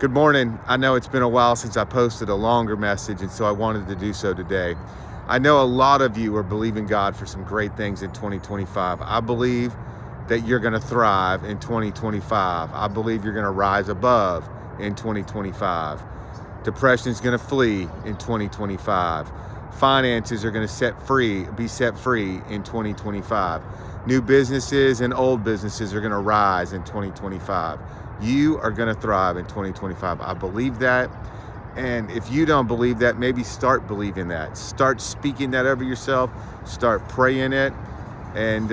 Good morning. I know it's been a while since I posted a longer message, and so I wanted to do so today. I know a lot of you are believing God for some great things in 2025. I believe that you're going to thrive in 2025. I believe you're going to rise above in 2025. Depression is going to flee in 2025. Finances are going to be set free in 2025. New businesses and old businesses are going to rise in 2025. You are going to thrive in 2025. I believe that. And if you don't believe that, maybe start believing that. Start speaking that over yourself. Start praying it. And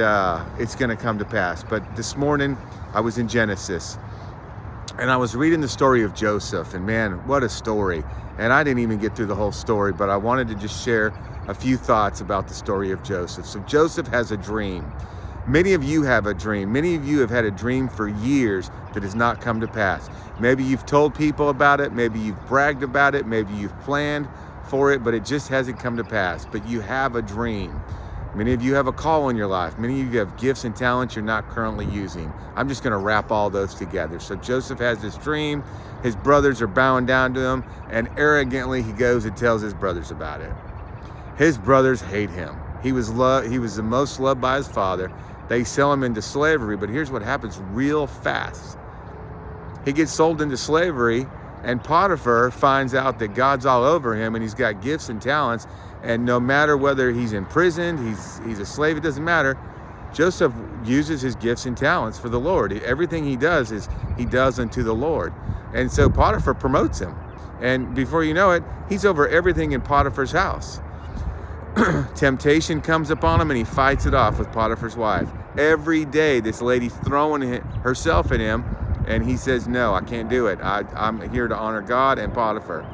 it's going to come to pass. But this morning, I was in Genesis. And I was reading the story of Joseph. And man, what a story. And I didn't even get through the whole story. But I wanted to just share a few thoughts about the story of Joseph. So Joseph has a dream. Many of you have a dream. Many of you have had a dream for years that has not come to pass. Maybe you've told people about it. Maybe you've bragged about it. Maybe you've planned for it, but it just hasn't come to pass. But you have a dream. Many of you have a call in your life. Many of you have gifts and talents you're not currently using. I'm just going to wrap all those together. So Joseph has this dream. His brothers are bowing down to him, and arrogantly he goes and tells his brothers about it. His brothers hate him. He was the most loved by his father. They sell him into slavery, but here's what happens real fast. He gets sold into slavery, and Potiphar finds out that God's all over him, and he's got gifts and talents, and no matter whether he's imprisoned, he's a slave, it doesn't matter. Joseph uses his gifts and talents for the Lord. Everything he does is he does unto the Lord. And so Potiphar promotes him. And before you know it, he's over everything in Potiphar's house. Temptation comes upon him and he fights it off with Potiphar's wife. Every day this lady's throwing herself at him, and he says, no, I can't do it. I'm here to honor God and Potiphar.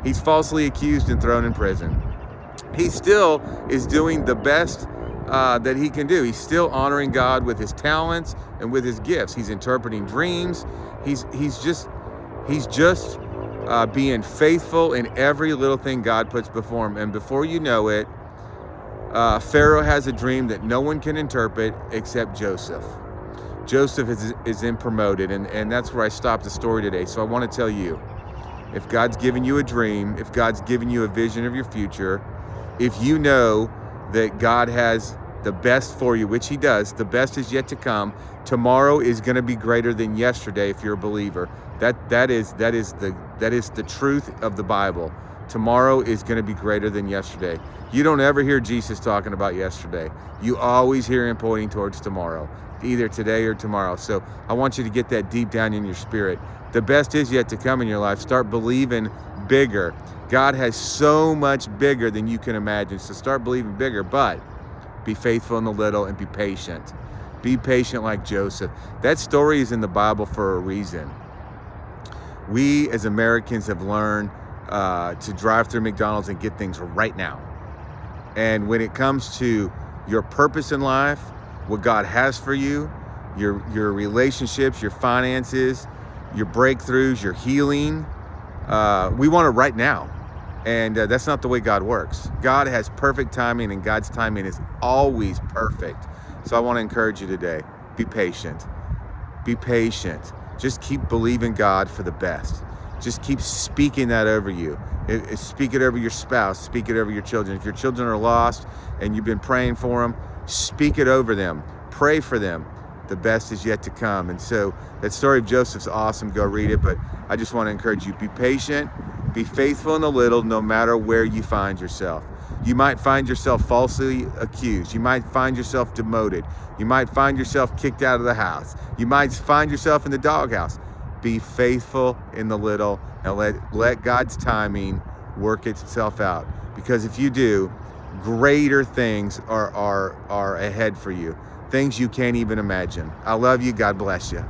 He's falsely accused and thrown in prison. He still is doing the best that he can do. He's still honoring God with his talents and with his gifts. He's interpreting dreams. He's just being faithful in every little thing God puts before him. And before you know it, Pharaoh has a dream that no one can interpret except Joseph. Joseph is then promoted, and that's where I stopped the story today. So I want to tell you, if God's given you a dream, if God's given you a vision of your future, if you know that God has the best for you, which he does, the best is yet to come. Tomorrow is going to be greater than yesterday if you're a believer. That is the truth of the Bible. Tomorrow is going to be greater than yesterday. You don't ever hear Jesus talking about yesterday. You always hear him pointing towards tomorrow, either today or tomorrow. So I want you to get that deep down in your spirit. The best is yet to come in your life. Start believing bigger. God has so much bigger than you can imagine. So start believing bigger, but be faithful in the little and be patient. Be patient like Joseph. That story is in the Bible for a reason. We as Americans have learned to drive through McDonald's and get things right now. And when it comes to your purpose in life, what God has for you, your relationships, your finances, your breakthroughs, your healing, we want it right now. And that's not the way God works. God has perfect timing, and God's timing is always perfect. So I want to encourage you today, be patient. Be patient. Just keep believing God for the best. Just keep speaking that over you. Speak it over your spouse. Speak it over your children. If your children are lost and you've been praying for them, speak it over them. Pray for them. The best is yet to come. And so that story of Joseph's awesome. Go read it. But I just want to encourage you, be patient, be faithful in the little, no matter where you find yourself. You might find yourself falsely accused. You might find yourself demoted. You might find yourself kicked out of the house. You might find yourself in the doghouse. Be faithful in the little and let God's timing work itself out. Because if you do, greater things are ahead for you. Things you can't even imagine. I love you. God bless you.